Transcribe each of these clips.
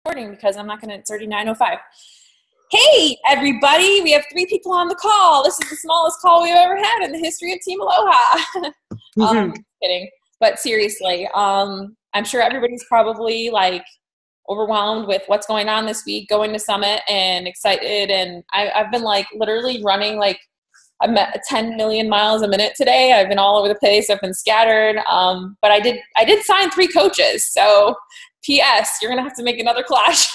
recording because I'm not going to, it's already 9:05. Hey, everybody. We have 3 people on the call. This is the smallest call we've ever had in the history of Team Aloha. Kidding. But seriously, I'm sure everybody's probably like overwhelmed with what's going on this week, going to Summit and excited. And I've been like literally running like I'm at 10 million miles a minute today. I've been all over the place. I've been scattered. But I did sign 3 coaches. So P.S. you're going to have to make another clash.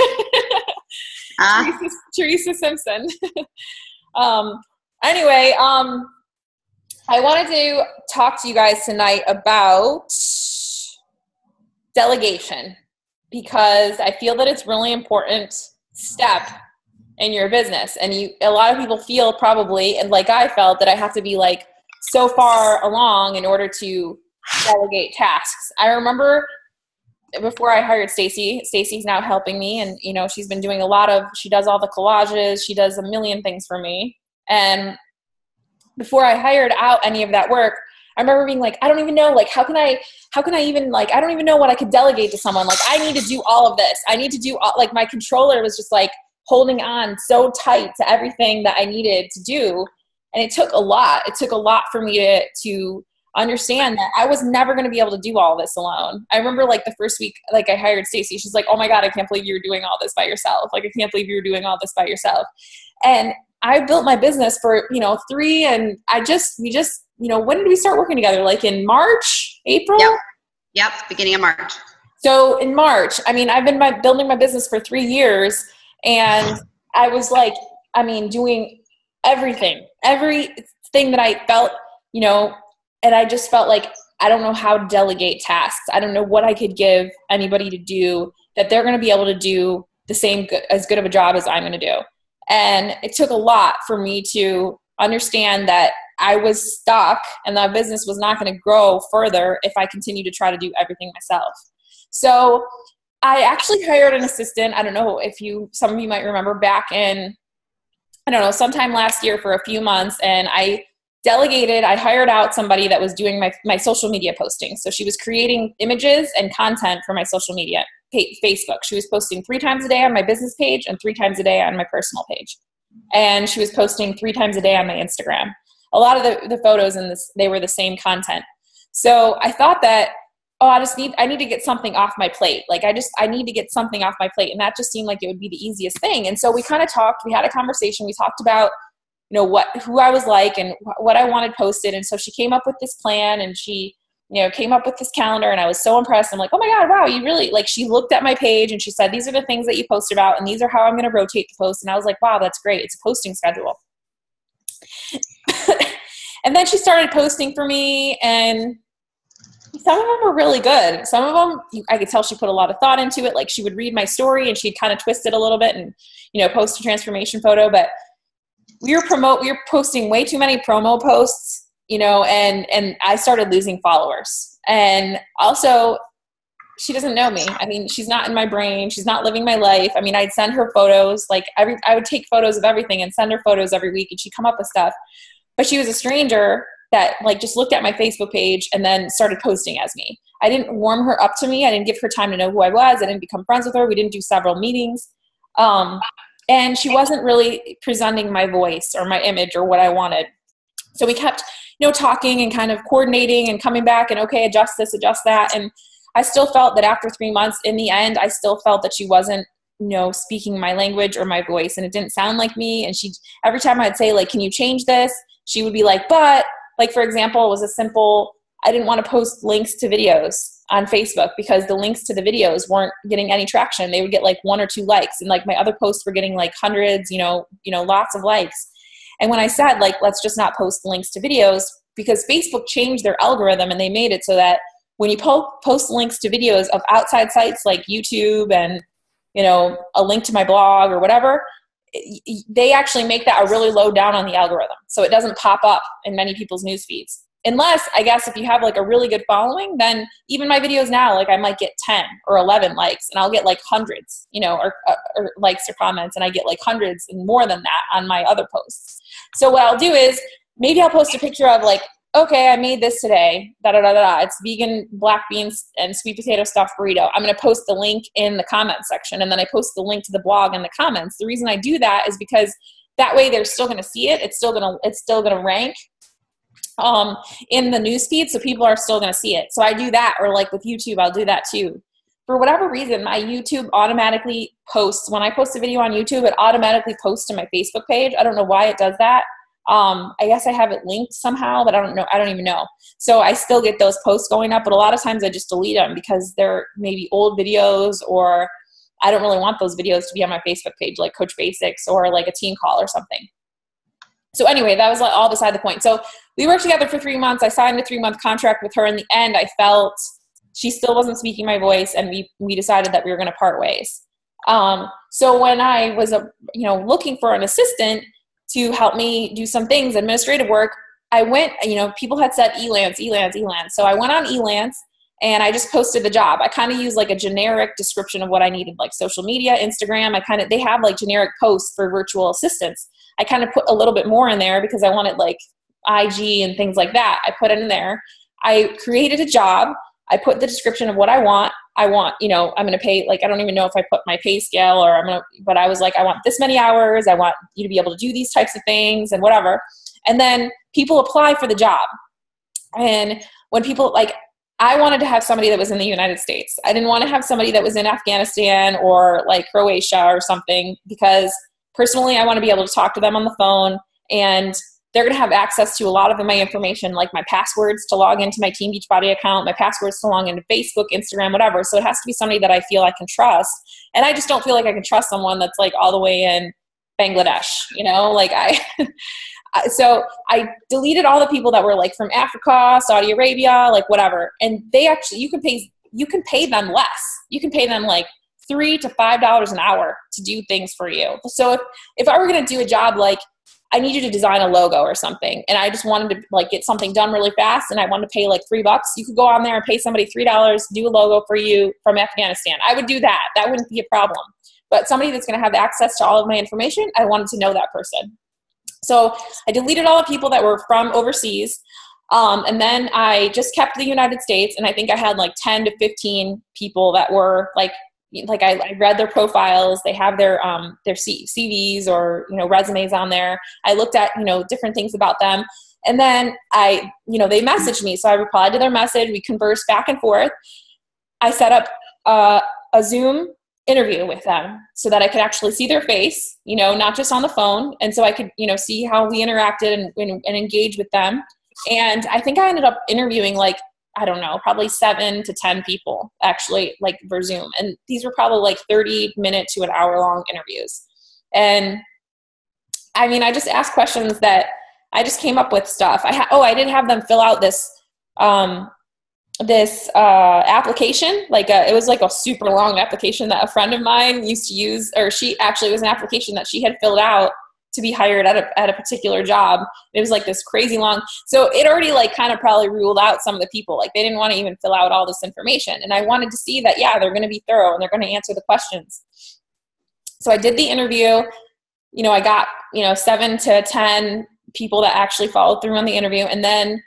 Teresa Simpson. Anyway, I wanted to talk to you guys tonight about delegation because I feel that it's really important step in your business. And a lot of people feel probably, and like I felt, that I have to be like so far along in order to delegate tasks. I remember before I hired Stacy's now helping me, and she's been doing she does all the collages, she does a million things for me. And before I hired out any of that work, I remember being like, I don't even know, like, how can I even, like, I don't even know what I could delegate to someone. Like, I need to do all of this. I need to do all, like, my controller was just like holding on so tight to everything that I needed to do. And it took a lot. It took a lot for me to understand that I was never going to be able to do all this alone. I remember like the first week, like I hired Stacy, she's like, oh my God, I can't believe you were doing all this by yourself. Like, I can't believe you were doing all this by yourself. And I built my business for, 3, and we just, when did we start working together? Like in March, April? Yep. Beginning of March. So in March, I've been building my business for 3 years, and I was like, doing everything that I felt, and I just felt like I don't know how to delegate tasks. I don't know what I could give anybody to do that they're going to be able to do the same as good of a job as I'm going to do. And it took a lot for me to understand that I was stuck and the business was not going to grow further if I continued to try to do everything myself. So I actually hired an assistant. I don't know if some of you might remember back in, sometime last year for a few months, and I hired out somebody that was doing my social media posting. So she was creating images and content for my social media, Facebook. She was posting 3 times a day on my business page and 3 times a day on my personal page. And she was posting 3 times a day on my Instagram. A lot of the photos in this, they were the same content. So I thought that, I need to get something off my plate. Like I need to get something off my plate. And that just seemed like it would be the easiest thing. And so we kind of talked, we had a conversation, we talked about who I was like and what I wanted posted. And so she came up with this plan, and she, came up with this calendar, and I was so impressed. I'm like, oh my God, wow, you really, like, she looked at my page and she said, these are the things that you posted about, and these are how I'm going to rotate the post. And I was like, wow, that's great. It's a posting schedule. And then she started posting for me, and some of them were really good. Some of them, I could tell she put a lot of thought into it. Like, she would read my story and she'd kind of twist it a little bit and, post a transformation photo. But we were posting way too many promo posts, and I started losing followers. And also, she doesn't know me. She's not in my brain. She's not living my life. I'd send her photos, like I would take photos of everything and send her photos every week, and she'd come up with stuff. But she was a stranger that like just looked at my Facebook page and then started posting as me. I didn't warm her up to me. I didn't give her time to know who I was. I didn't become friends with her. We didn't do several meetings. And she wasn't really presenting my voice or my image or what I wanted. So we kept, talking and kind of coordinating and coming back and, okay, adjust this, adjust that. And I still felt that after 3 months, in the end, I still felt that she wasn't, speaking my language or my voice, and it didn't sound like me. And every time I'd say, like, can you change this? She would be like, but, like, for example, it was a simple, I didn't want to post links to videos on Facebook because the links to the videos weren't getting any traction. They would get like 1 or 2 likes, and like my other posts were getting like hundreds, lots of likes. And when I said, like, let's just not post links to videos, because Facebook changed their algorithm and they made it so that when you post links to videos of outside sites like YouTube and, a link to my blog or whatever, they actually make that a really low down on the algorithm. So it doesn't pop up in many people's news feeds. Unless, I guess, if you have like a really good following, then even my videos now, like I might get 10 or 11 likes, and I'll get like hundreds, or likes or comments, and I get like hundreds and more than that on my other posts. So what I'll do is maybe I'll post a picture of like okay, I made this today, da da da da. It's vegan black beans and sweet potato stuffed burrito. I'm going to post the link in the comment section, and then I post the link to the blog in the comments. The reason I do that is because that way they're still going to see it. It's still going to rank in the newsfeed, so people are still going to see it. So I do that, or like with YouTube, I'll do that too. For whatever reason, my YouTube automatically posts. When I post a video on YouTube, it automatically posts to my Facebook page. I don't know why it does that. I guess I have it linked somehow, but I don't know. I don't even know. So I still get those posts going up, but a lot of times I just delete them because they're maybe old videos, or I don't really want those videos to be on my Facebook page, like Coach Basics or like a team call or something. So anyway, that was like all beside the point. So we worked together for 3 months. I signed a 3-month contract with her. In the end, I felt she still wasn't speaking my voice, and we decided that we were going to part ways. So when I was looking for an assistant to help me do some things, administrative work, I went, people had said Elance. So I went on Elance and I just posted the job. I kind of used like a generic description of what I needed, like social media, Instagram. They have like generic posts for virtual assistants. I kind of put a little bit more in there because I wanted like IG and things like that. I put it in there. I created a job. I put the description of what I want. I'm going to pay, like, I don't even know if I put my pay scale but I was like, I want this many hours. I want you to be able to do these types of things and whatever. And then people apply for the job. And when people, like, I wanted to have somebody that was in the United States. I didn't want to have somebody that was in Afghanistan or like Croatia or something, because personally, I want to be able to talk to them on the phone, and they're going to have access to a lot of my information, like my passwords to log into my Team Beachbody account, my passwords to log into Facebook, Instagram, whatever. So it has to be somebody that I feel I can trust. And I just don't feel like I can trust someone that's like all the way in Bangladesh, so I deleted all the people that were like from Africa, Saudi Arabia, like whatever. And they actually, you can pay them less. You can pay them like $3 to $5 an hour to do things for you. So if I were going to do a job, like, I need you to design a logo or something, and I just wanted to like get something done really fast, and I wanted to pay like $3, you could go on there and pay somebody $3 to do a logo for you from Afghanistan. I would do that. That wouldn't be a problem. But somebody that's going to have access to all of my information, I wanted to know that person. So I deleted all the people that were from overseas. And then I just kept the United States, and I think I had like 10 to 15 people that were like I read their profiles. They have their CVs or, resumes on there. I looked at, different things about them. And then they messaged me. So I replied to their message. We conversed back and forth. I set up a Zoom interview with them so that I could actually see their face, not just on the phone. And so I could, see how we interacted and engage with them. And I think I ended up interviewing like, I don't know, probably 7 to 10 people actually, like for Zoom. And these were probably like 30-minute to an hour-long interviews. And I mean, I just asked questions that I just came up with stuff. I did have them fill out this application. It was like a super long application that a friend of mine used to use, or it was an application that she had filled out to be hired at a particular job. It was like this crazy long. So it already like kind of probably ruled out some of the people. Like they didn't want to even fill out all this information. And I wanted to see that, yeah, they're going to be thorough and they're going to answer the questions. So I did the interview. I got, 7 to 10 people that actually followed through on the interview. And then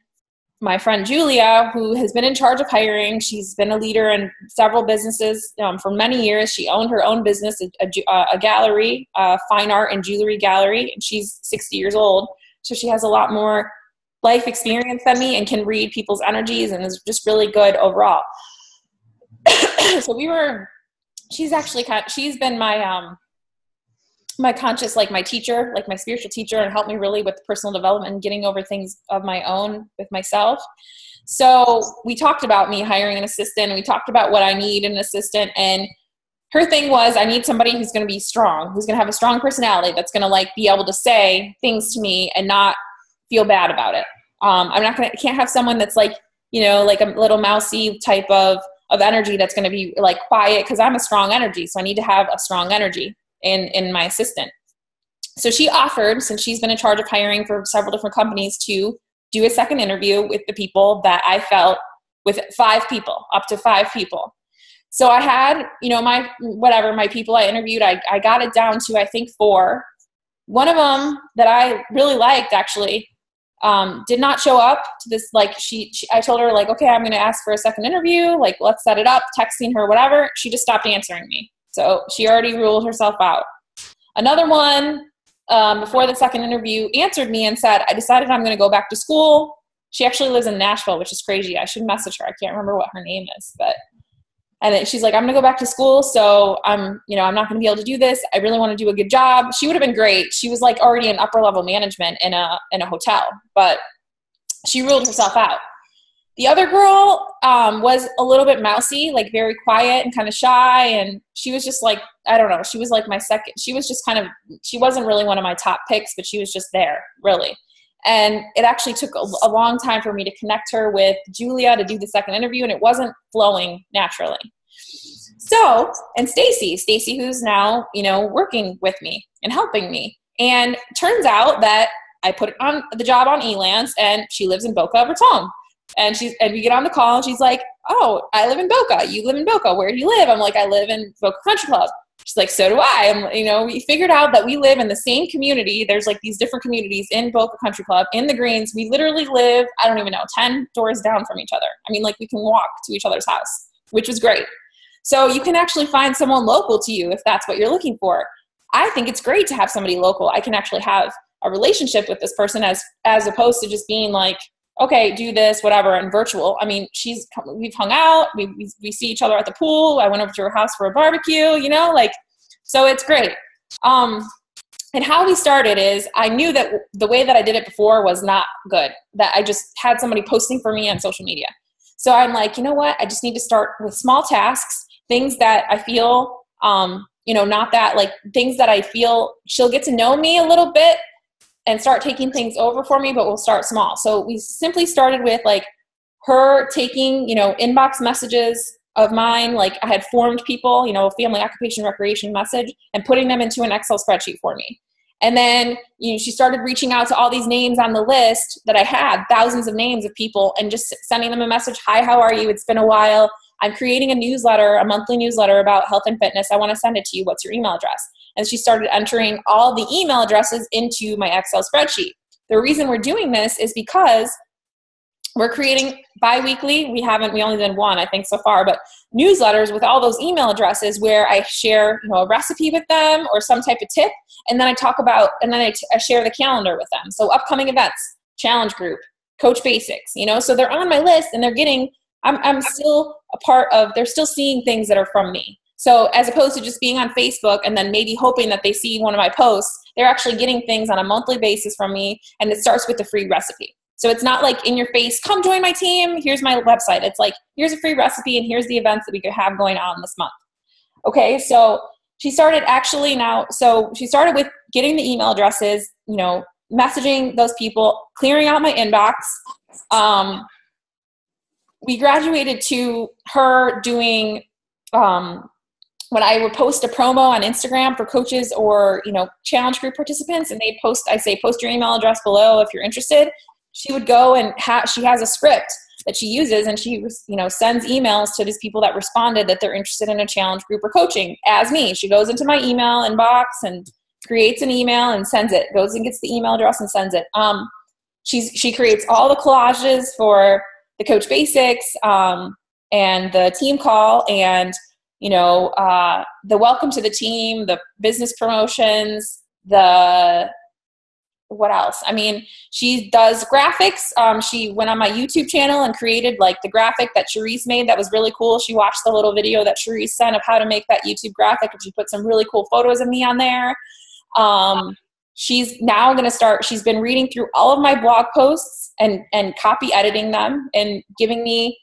my friend Julia, who has been in charge of hiring, she's been a leader in several businesses for many years. She owned her own business, a gallery, fine art and jewelry gallery, and she's 60 years old. So she has a lot more life experience than me and can read people's energies and is just really good overall. So she's been my conscious, like my teacher, like my spiritual teacher, and helped me really with personal development and getting over things of my own with myself. So we talked about me hiring an assistant, and we talked about what I need in an assistant. And her thing was, I need somebody who's going to be strong, who's going to have a strong personality, that's going to like be able to say things to me and not feel bad about it. Can't have someone that's like, like a little mousy type of energy that's going to be like quiet, because I'm a strong energy. So I need to have a strong energy in my assistant. So she offered, since she's been in charge of hiring for several different companies, to do a second interview with the people that I felt, with 5 people, up to 5 people. So I had, my people I interviewed, I got it down to, I think, 4. One of them that I really liked, actually, did not show up to this. Like I told her like, okay, I'm going to ask for a second interview. Like, let's set it up, texting her, whatever. She just stopped answering me. So she already ruled herself out. Another one, before the second interview, answered me and said, I decided I'm going to go back to school. She actually lives in Nashville, which is crazy. I should message her. I can't remember what her name is, and she's like, I'm going to go back to school. So I'm not going to be able to do this. I really want to do a good job. She would have been great. She was like already in upper level management in a hotel, but she ruled herself out. The other girl was a little bit mousy, like very quiet and kind of shy. And she was just like, I don't know. She was like my second. She was just she wasn't really one of my top picks, but she was just there, really. And it actually took a long time for me to connect her with Julia to do the second interview, and it wasn't flowing naturally. So, and Stacy, who's now, working with me and helping me. And turns out that I put it on the job on Elance, and she lives in Boca Raton. And we get on the call, and she's like, oh, I live in Boca. You live in Boca. Where do you live? I'm like, I live in Boca Country Club. She's like, so do I. We figured out that we live in the same community. There's like these different communities in Boca Country Club, in the Greens. We literally live, I don't even know, 10 doors down from each other. I mean, like we can walk to each other's house, which was great. So you can actually find someone local to you if that's what you're looking for. I think it's great to have somebody local. I can actually have a relationship with this person as opposed to just being like, okay, do this, whatever, and virtual. I mean, we've hung out, we see each other at the pool. I went over to her house for a barbecue, so it's great. And how we started is I knew that the way that I did it before was not good, that I just had somebody posting for me on social media. So I'm like, you know what? I just need to start with small tasks, things that I feel, not that like things that I feel she'll get to know me a little bit and start taking things over for me, but we'll start small. So we simply started with like her taking, inbox messages of mine. Like I had formed people, family, occupation, recreation message, and putting them into an Excel spreadsheet for me. And then, she started reaching out to all these names on the list that I had, thousands of names of people, and just sending them a message. Hi, how are you? It's been a while. I'm creating a monthly newsletter about health and fitness. I want to send it to you. What's your email address? And she started entering all the email addresses into my Excel spreadsheet. The reason we're doing this is because we're creating bi-weekly. We only done one, I think, so far, but newsletters with all those email addresses where I share, a recipe with them or some type of tip. And then I share the calendar with them. So upcoming events, challenge group, coach basics, so they're on my list and I'm still a part of, they're still seeing things that are from me. So as opposed to just being on Facebook and then maybe hoping that they see one of my posts, they're actually getting things on a monthly basis from me, and it starts with the free recipe. So it's not like in your face, come join my team, here's my website. It's like, here's a free recipe and here's the events that we could have going on this month. Okay, so she started with getting the email addresses, messaging those people, clearing out my inbox. We graduated to her doing when I would post a promo on Instagram for coaches or, challenge group participants, and I say, post your email address below if you're interested. She would go and she has a script that she uses, and she, sends emails to these people that responded that they're interested in a challenge group or coaching as me. She goes into my email inbox and creates an email and sends it, goes and gets the email address and sends it. She creates all the collages for the coach basics, and the team call, and the welcome to the team, the business promotions, what else? I mean, she does graphics. She went on my YouTube channel and created like the graphic that Charisse made. That was really cool. She watched the little video that Charisse sent of how to make that YouTube graphic, and she put some really cool photos of me on there. She's now going to start, she's been reading through all of my blog posts and copy editing them and giving me,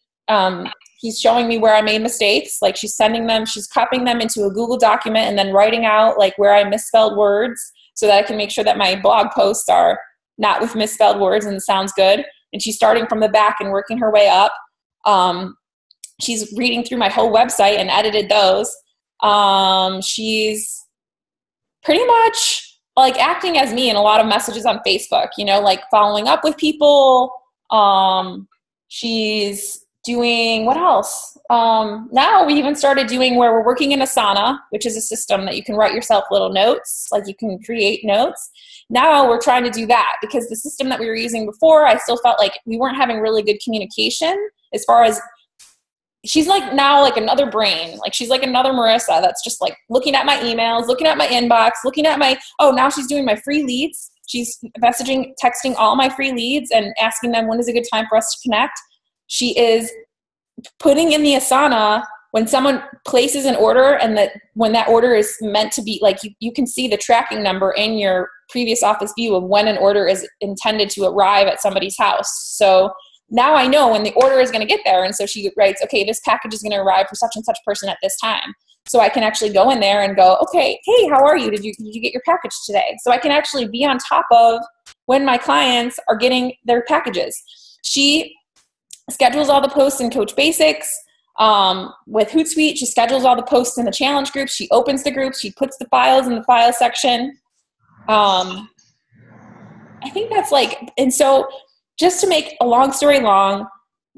he's showing me where I made mistakes. Like she's copying them into a Google document and then writing out like where I misspelled words so that I can make sure that my blog posts are not with misspelled words and sounds good. And she's starting from the back and working her way up. She's reading through my whole website and edited those. She's pretty much like acting as me in a lot of messages on Facebook, like following up with people. She's doing what else? Now we even started doing where we're working in Asana, which is a system that you can write yourself little notes, like you can create notes. Now we're trying to do that because the system that we were using before, I still felt like we weren't having really good communication as far as she's like now like another brain. Like she's like another Marissa that's just like looking at my emails, looking at my inbox, looking at my, now she's doing my free leads. She's messaging, texting all my free leads and asking them when is a good time for us to connect. She is putting in the Asana when someone places an order and that when that order is meant to be like, you can see the tracking number in your previous office view of when an order is intended to arrive at somebody's house. So now I know when the order is going to get there. And so she writes, okay, this package is going to arrive for such and such person at this time. So I can actually go in there and go, okay, hey, how are you? Did you get your package today? So I can actually be on top of when my clients are getting their packages. She schedules all the posts in Coach Basics. With Hootsuite, she schedules all the posts in the challenge groups. She opens the groups. She puts the files in the file section. I think that's and so just to make a long story long,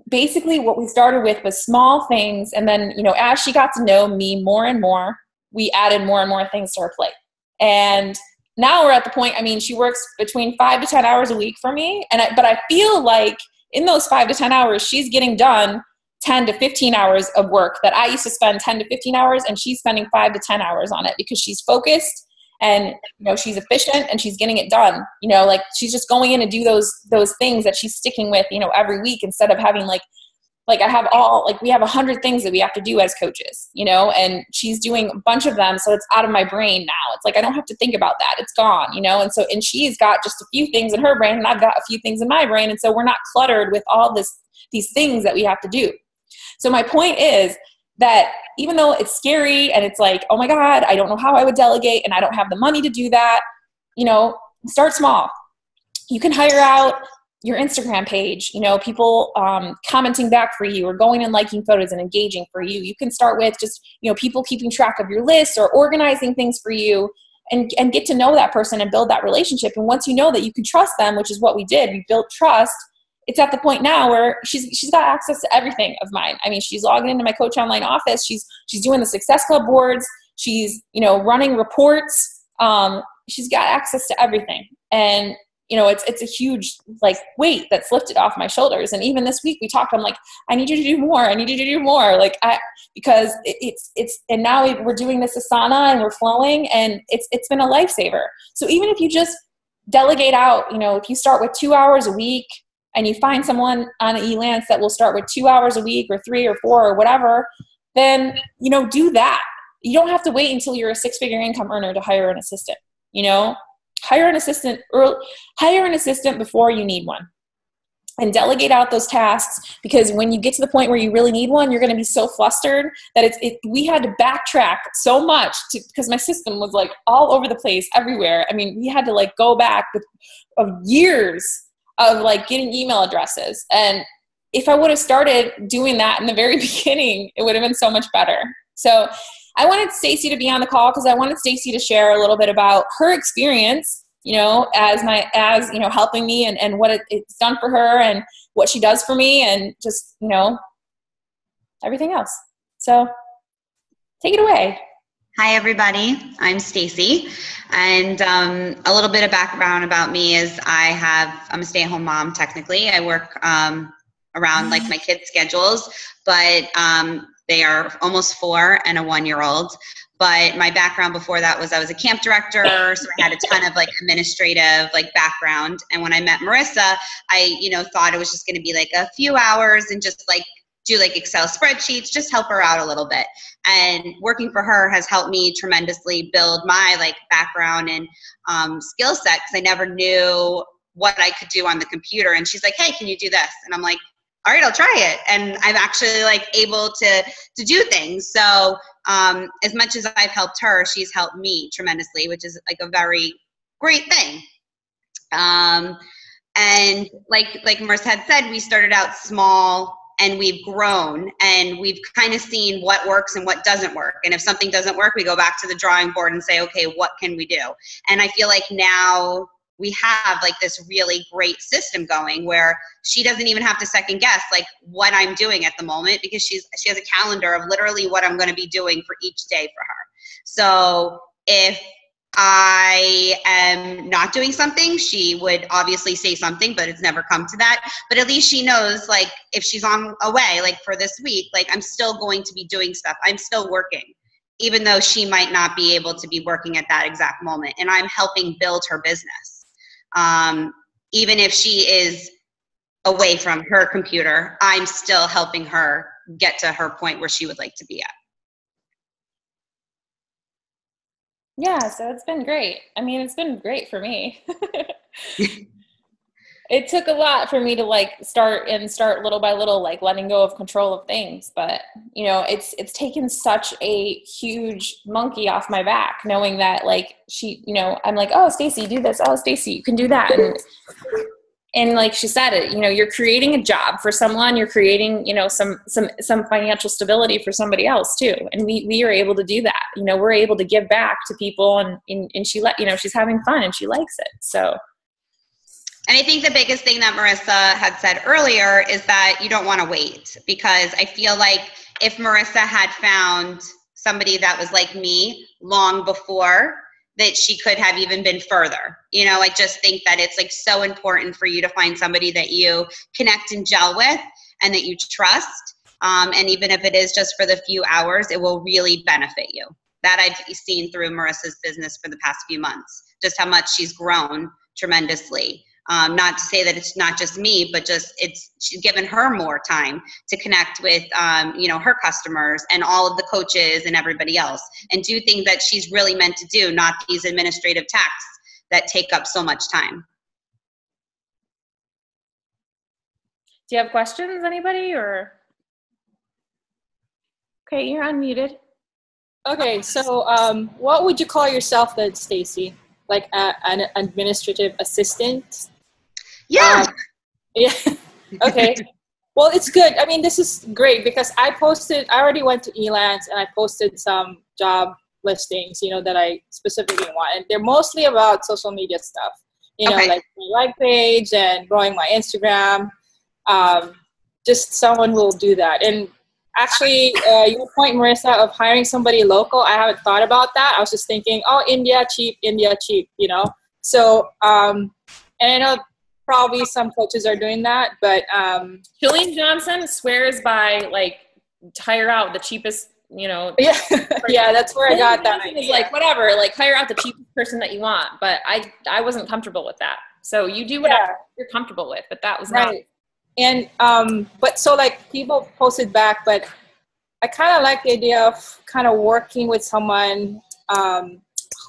basically what we started with was small things. And then, as she got to know me more and more, we added more and more things to her plate. And now we're at the point, she works between 5 to 10 hours a week for me. But I feel like in those 5 to 10 hours, she's getting done 10 to 15 hours of work that I used to spend 10 to 15 hours, and she's spending 5 to 10 hours on it because she's focused and, she's efficient and she's getting it done. She's just going in and do those things that she's sticking with, every week instead of having we have 100 things that we have to do as coaches, and she's doing a bunch of them. So it's out of my brain now. It's like, I don't have to think about that. It's gone, and she's got just a few things in her brain and I've got a few things in my brain. And so we're not cluttered with all these things that we have to do. So my point is that even though it's scary and it's like, oh my God, I don't know how I would delegate and I don't have the money to do that, start small. You can hire out your Instagram page, people commenting back for you or going and liking photos and engaging for you. You can start with just, people keeping track of your list or organizing things for you and get to know that person and build that relationship. And once you know that you can trust them, which is what we did, we built trust. It's at the point now where she's got access to everything of mine. She's logging into my Coach Online office. She's doing the Success Club boards. She's, running reports. She's got access to everything. And, it's a huge weight that's lifted off my shoulders. And even this week we talked, I'm like, I need you to do more. I need you to do more. Because and now we're doing this Asana and we're flowing and it's been a lifesaver. So even if you just delegate out, if you start with 2 hours a week, and you find someone on Elance that will start with 2 hours a week or 3 or 4 or whatever, then, do that. You don't have to wait until you're a 6-figure income earner to hire an assistant, hire an assistant before you need one and delegate out those tasks, because when you get to the point where you really need one, you're going to be so flustered that we had to backtrack so much because my system was all over the place everywhere. We had to go back of years of getting email addresses. And if I would have started doing that in the very beginning, it would have been so much better. So I wanted Stacy to be on the call because I wanted Stacy to share a little bit about her experience, as helping me and what it's done for her and what she does for me and just, everything else. So take it away. Hi, everybody. I'm Stacy, and a little bit of background about me is I'm a stay-at-home mom. Technically, I work around my kids' schedules, but they are almost 4 and a 1-year-old. But my background before that was I was a camp director, so I had a ton of administrative background. And when I met Marissa, I thought it was just going to be a few hours and just do Excel spreadsheets, just help her out a little bit. And working for her has helped me tremendously build my background and skill set, because I never knew what I could do on the computer. And she's like, hey, can you do this? And I'm like, all right, I'll try it. And I'm actually able to do things. So as much as I've helped her, she's helped me tremendously, which is a very great thing. And like Marissa had said, we started out small and we've grown and we've kind of seen what works and what doesn't work. And if something doesn't work, we go back to the drawing board and say, okay, what can we do? And I feel like now we have like this really great system going where she doesn't even have to second guess like what I'm doing at the moment, because she has a calendar of literally what I'm going to be doing for each day for her. So if I am not doing something, she would obviously say something, but it's never come to that. But at least she knows, like, if she's on away, like for this week, like I'm still going to be doing stuff. I'm still working, even though she might not be able to be working at that exact moment. And I'm helping build her business. Even if she is away from her computer, I'm still helping her get to her point where she would like to be at. Yeah, so it's been great. I mean, it's been great for me. It took a lot for me to like start little by little, like letting go of control of things. But, you know, it's taken such a huge monkey off my back, knowing that like she, you know, I'm like, oh, Stacy, do this. Oh, Stacy, you can do that. And like she said, it, you know, you're creating a job for someone, you're creating, you know, some financial stability for somebody else too. And we are able to do that. You know, we're able to give back to people, and she you know, she's having fun and she likes it. So. And I think the biggest thing that Marissa had said earlier is that you don't want to wait, because I feel like if Marissa had found somebody that was like me long before, that she could have even been further. You know, I just think that it's like so important for you to find somebody that you connect and gel with and that you trust. And even if it is just for the few hours, it will really benefit you. That I've seen through Marissa's business for the past few months, just how much she's grown tremendously. Not to say that it's not just me, but just she's given her more time to connect with, you know, her customers and all of the coaches and everybody else, and do things that she's really meant to do, not these administrative tasks that take up so much time. Do you have questions, anybody, or? Okay, you're unmuted. Okay, so what would you call yourself then, Stacy? Like an administrative assistant? Yeah. Yeah. Okay. Well, it's good. I mean, this is great because I already went to Elance and I posted some job listings, you know, that I specifically want. And they're mostly about social media stuff, you know, like my like page and growing my Instagram. Just someone who will do that. And actually, your point, Marissa, of hiring somebody local, I haven't thought about that. I was just thinking, oh, India cheap, you know. So, and I know probably some coaches are doing that, but Julian Johnson swears by like hire out the cheapest, you know. Yeah, yeah, that's where I got that. Is like whatever, like hire out the cheapest person that you want. But I wasn't comfortable with that. So you do whatever you're comfortable with, but that was not. And but so like people posted back, but I kind of like the idea of kind of working with someone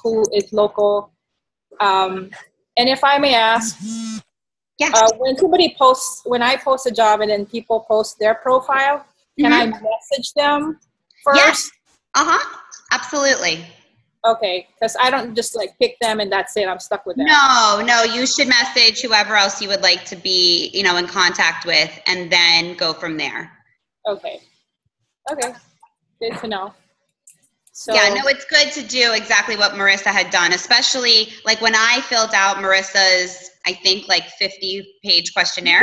who is local. And if I may ask. Yeah. When I post a job and then people post their profile, can I message them first? Yes. Absolutely. Okay, because I don't just like pick them and that's it. I'm stuck with them. No, you should message whoever else you would like to be, you know, in contact with, and then go from there. Okay. Good to know. So, yeah, no, it's good to do exactly what Marissa had done, especially like when I filled out Marissa's, I think like 50-page questionnaire.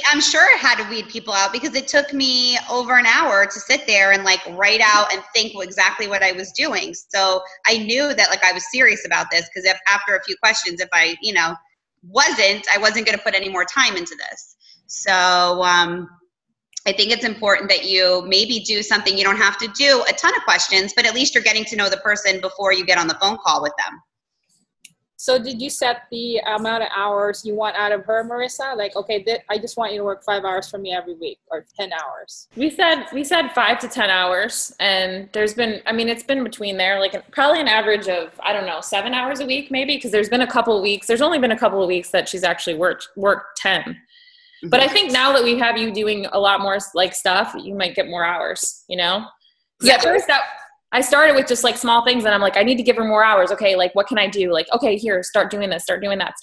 I'm sure it had to weed people out because it took me over an hour to sit there and like write out and think exactly what I was doing. So I knew that like I was serious about this, because if after a few questions, if I, you know, I wasn't going to put any more time into this. So, I think it's important that you maybe do something. You don't have to do a ton of questions, but at least you're getting to know the person before you get on the phone call with them. So did you set the amount of hours you want out of her, Marissa? Like, okay, I just want you to work 5 hours for me every week, or 10 hours. We said 5 to 10 hours, and there's been, I mean, it's been between there, like probably an average of, I don't know, 7 hours a week maybe, because there's only been a couple of weeks that she's actually worked 10. But I think now that we have you doing a lot more like stuff, you might get more hours, you know? Yeah. At first I started with just like small things, and I'm like, I need to give her more hours. Okay. Like, what can I do? Like, okay, here, start doing this, start doing that,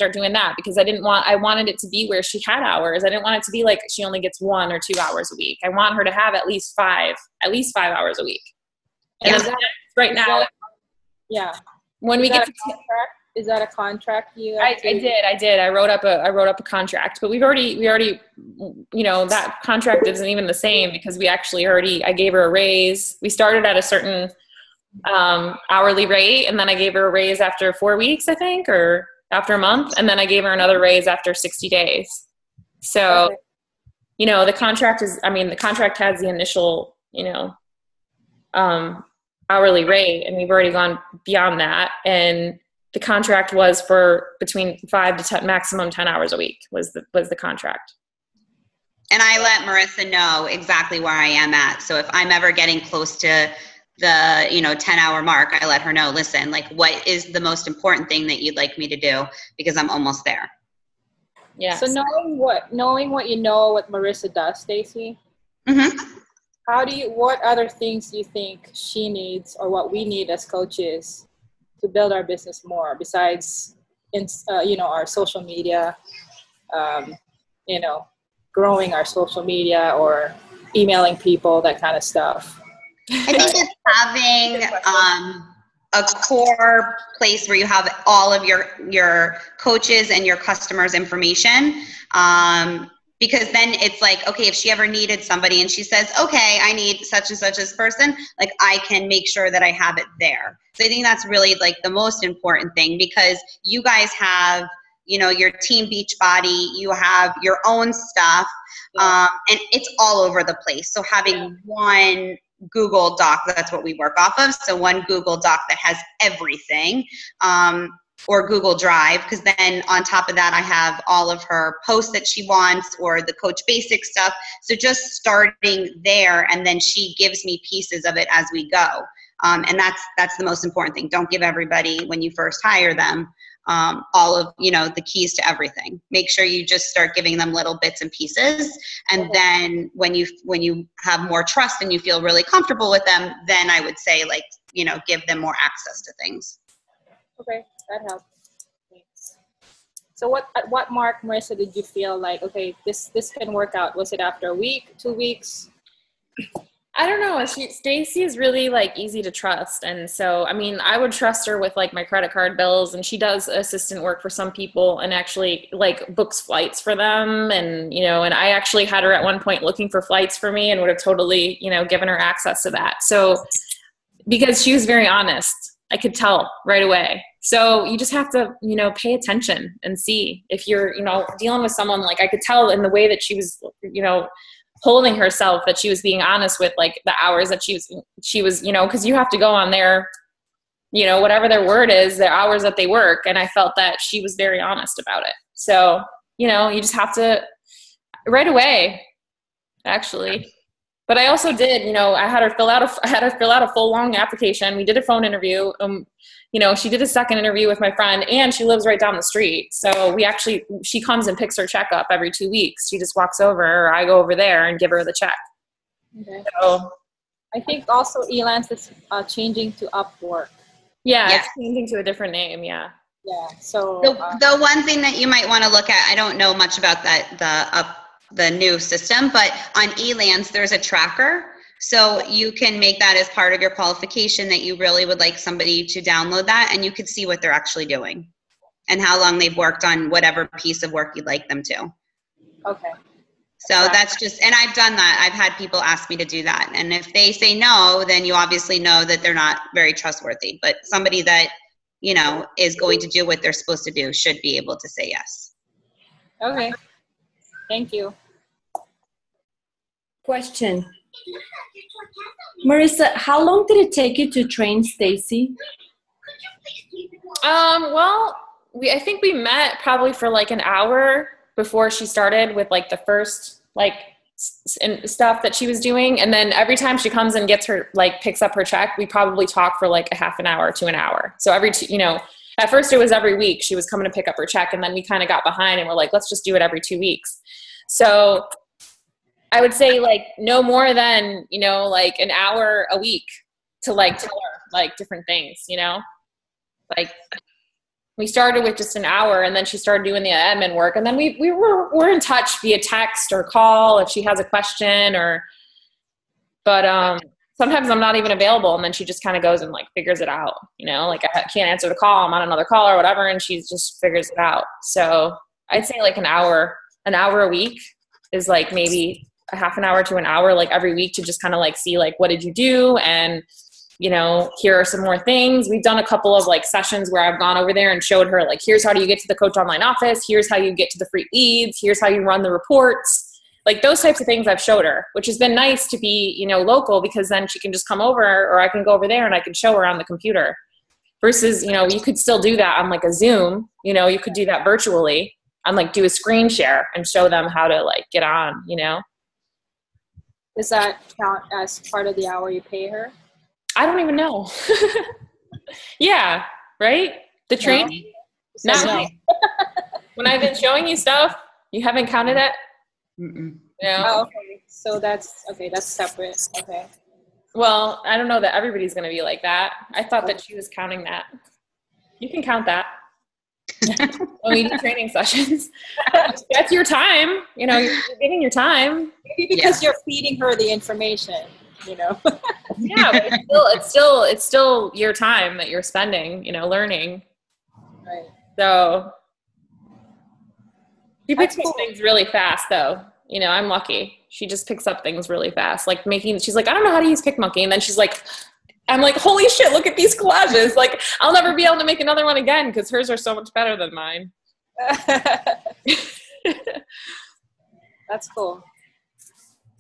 because I wanted it to be where she had hours. I didn't want it to be like she only gets 1 or 2 hours a week. I want her to have at least 5 hours a week. And right now. Yeah. when we get to is that a contract you I did. I wrote up a contract, but we already, you know, that contract isn't even the same because I gave her a raise. We started at a certain hourly rate, and then I gave her a raise after 4 weeks, I think, or after a month, and then I gave her another raise after 60 days. So, okay. You know, the contract has the initial, you know, hourly rate, and we've already gone beyond that. And the contract was for between 5 to 10, maximum 10 hours a week was the contract. And I let Marissa know exactly where I am at. So if I'm ever getting close to the, you know, 10-hour mark, I let her know, listen, like, what is the most important thing that you'd like me to do? Because I'm almost there. Yeah. So knowing what you know what Marissa does, Stacey, mm-hmm. What other things do you think she needs or what we need as coaches to build our business more besides, you know, our social media, you know, growing our social media or emailing people, that kind of stuff? I think it's having a core place where you have all of your coaches and your customers' information. Because then it's like, okay, if she ever needed somebody and she says, okay, I need such and such this person, like, I can make sure that I have it there. So I think that's really like the most important thing, because you guys have, you know, your team Beachbody, you have your own stuff, and it's all over the place. So having one Google Doc, that's what we work off of. So one Google Doc that has everything, or Google Drive, because then on top of that, I have all of her posts that she wants or the Coach Basic stuff. So just starting there, and then she gives me pieces of it as we go. And that's the most important thing. Don't give everybody, when you first hire them, all of, you know, the keys to everything. Make sure you just start giving them little bits and pieces. And then when you have more trust and you feel really comfortable with them, then I would say, like, you know, give them more access to things. Okay, that helps. Thanks. So at what mark, Marissa, did you feel like, okay, this can work out? Was it after a week, 2 weeks? I don't know. Stacey is really like easy to trust. And so, I mean, I would trust her with like my credit card bills, and she does assistant work for some people and actually like books flights for them. And, you know, and I actually had her at one point looking for flights for me and would have totally, you know, given her access to that. So, because she was very honest, I could tell right away. So you just have to, you know, pay attention and see if you're, you know, dealing with someone. Like, I could tell in the way that she was, you know, holding herself, that she was being honest with like the hours that she was, you know, because you have to go on their, you know, whatever their word is, the hours that they work. And I felt that she was very honest about it. So, you know, you just have to right away, actually. But I also did, you know, I had her fill out a full long application. We did a phone interview. You know, she did a second interview with my friend, and she lives right down the street. So she comes and picks her check up every 2 weeks. She just walks over, or I go over there and give her the check. Okay. So I think also Elance is changing to Upwork. Yeah, it's changing to a different name. Yeah. Yeah. So the one thing that you might want to look at, I don't know much about the new system, but on Elance, there's a tracker. So you can make that as part of your qualification, that you really would like somebody to download that, and you could see what they're actually doing and how long they've worked on whatever piece of work you'd like them to. Okay. So that's just, and I've done that. I've had people ask me to do that. And if they say no, then you obviously know that they're not very trustworthy. But somebody that, you know, is going to do what they're supposed to do should be able to say yes. Okay. Thank you. Question. Marissa, how long did it take you to train Stacey? Well, I think we met probably for like an hour before she started with like the first like stuff that she was doing. And then every time she comes and gets her, like picks up her check, we probably talk for like a half an hour to an hour. So you know, at first it was every week she was coming to pick up her check, and then we kind of got behind and we're like, let's just do it every 2 weeks. So I would say like no more than, you know, like an hour a week to like tell her like different things, you know, like we started with just an hour, and then she started doing the admin work, and then we're in touch via text or call if she has a question, but sometimes I'm not even available, and then she just kind of goes and like figures it out, you know, like I can't answer the call, I'm on another call or whatever, and she just figures it out. So I'd say like an hour a week is like maybe a half an hour to an hour, like every week, to just kind of like see like, what did you do? And, you know, here are some more things. We've done a couple of like sessions where I've gone over there and showed her like, here's how do you get to the Coach Online office. Here's how you get to the free leads. Here's how you run the reports. Like those types of things I've showed her, which has been nice to be, you know, local, because then she can just come over, or I can go over there and I can show her on the computer, versus, you know, you could still do that on like a Zoom, you know, you could do that virtually and like do a screen share and show them how to like get on, you know. Does that count as part of the hour you pay her? I don't even know. Yeah, right? The training? No. No. When I've been showing you stuff, you haven't counted it? Mm-mm. No. Oh, okay. So that's separate. Okay. Well, I don't know that everybody's going to be like that. I thought that she was counting that. You can count that. When we do training sessions. That's your time. You know, you're giving your time. Maybe because you're feeding her the information, you know. Yeah, but it's still your time that you're spending, you know, learning. Right. So she picks up things really fast, though. You know, I'm lucky. She just picks up things really fast. Like she's like, I don't know how to use PicMonkey. And then she's like, I'm like, holy shit, look at these collages. Like, I'll never be able to make another one again because hers are so much better than mine. That's cool.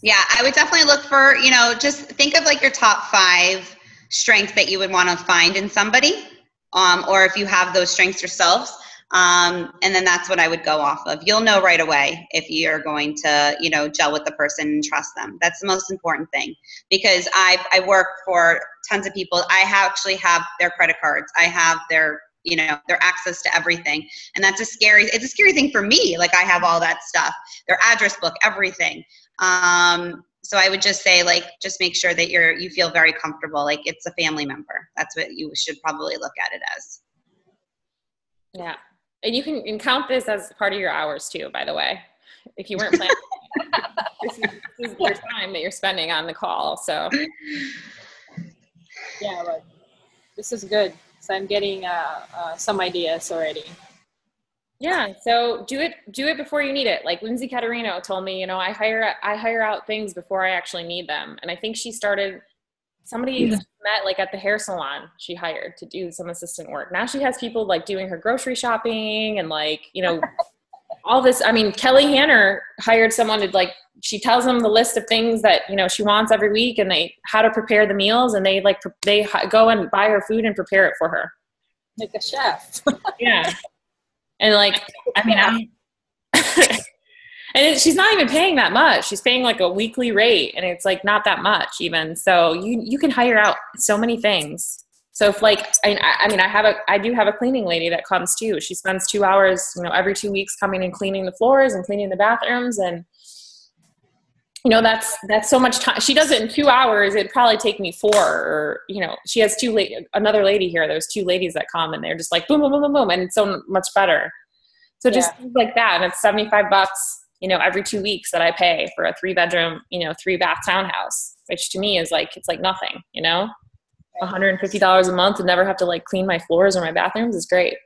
Yeah, I would definitely look for, you know, just think of like your top 5 strengths that you would want to find in somebody, or if you have those strengths yourselves. And then that's what I would go off of. You'll know right away if you're going to, you know, gel with the person and trust them. That's the most important thing, because I work for tons of people. I actually have their credit cards. I have their, you know, their access to everything. And it's a scary thing for me. Like I have all that stuff, their address book, everything. So I would just say, like, just make sure that you feel very comfortable. Like it's a family member. That's what you should probably look at it as. Yeah. And you can count this as part of your hours too, by the way, if you weren't planning. This is your time that you're spending on the call. So yeah, but this is good. So I'm getting some ideas already. Yeah. So do it before you need it. Like Lindsay Caterino told me, you know, I hire out things before I actually need them. And I think she started, somebody met like at the hair salon she hired to do some assistant work. Now she has people like doing her grocery shopping and like, you know, all this. I mean, Kelly Hanner hired someone to like, she tells them the list of things that, you know, she wants every week and how to prepare the meals, and they go and buy her food and prepare it for her. Like a chef. Yeah. And like, I mean, and she's not even paying that much. She's paying like a weekly rate, and it's like not that much even. So you can hire out so many things. So if like, I do have a cleaning lady that comes too. She spends 2 hours, you know, every 2 weeks coming and cleaning the floors and cleaning the bathrooms. And, you know, that's so much time. She does it in 2 hours. It'd probably take me 4, or, you know, she has another lady here. There's 2 ladies that come, and they're just like boom, boom, boom, boom, boom. And it's so much better. So just things like that. And it's $75, you know, every 2 weeks that I pay for a 3-bedroom, you know, 3-bath townhouse, which to me is like, it's like nothing, you know, $150 a month and never have to like clean my floors or my bathrooms is great.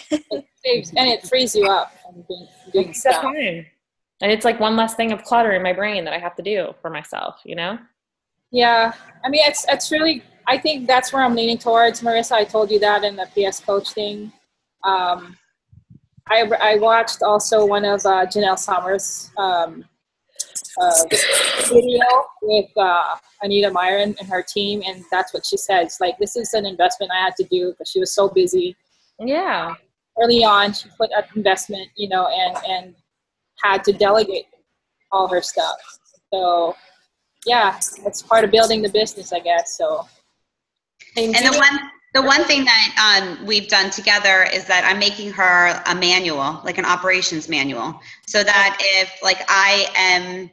And it frees you up from doing stuff. Fine. And it's like one less thing of clutter in my brain that I have to do for myself, you know? Yeah. I mean, it's really, I think that's where I'm leaning towards, Marissa. I told you that in the PS coach thing. I watched also one of Janelle Summers' video with Anita Myron and her team, and that's what she says. Like, this is an investment I had to do because she was so busy. Yeah. Early on, she put up investment, you know, and had to delegate all her stuff. So, yeah, it's part of building the business, I guess. So, and the one thing that we've done together is that I'm making her a manual, like an operations manual, so that if like I am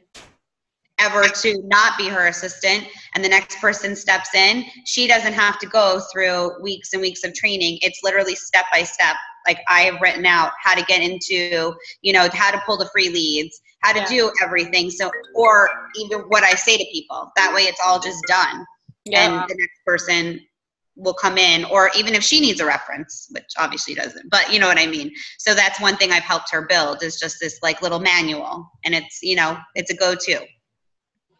ever to not be her assistant and the next person steps in, she doesn't have to go through weeks and weeks of training. It's literally step by step. Like I have written out how to get into, you know, how to pull the free leads, how to do everything. So, or even what I say to people, that way it's all just done. Yeah. and the next person will come in, or even if she needs a reference, which obviously doesn't, but you know what I mean? So that's one thing I've helped her build, is just this like little manual, and it's, you know, it's a go-to.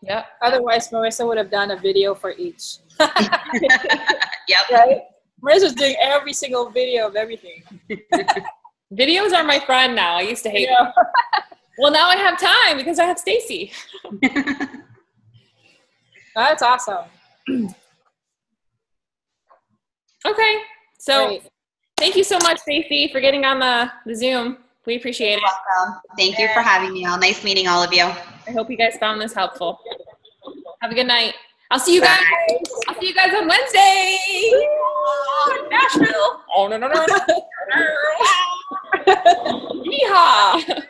Yeah. Otherwise, Marissa would have done a video for each. Yep. Right? Marissa's doing every single video of everything. Videos are my friend now. I used to hate them. Well, now I have time because I have Stacy. That's awesome. Okay. So Great. thank you so much, Stacy, for getting on the Zoom. We appreciate it. Welcome. Thank you for having me all. Nice meeting all of you. I hope you guys found this helpful. Have a good night. I'll see you guys. I'll see you guys on Wednesday. Nashville. Oh, no. Yeehaw.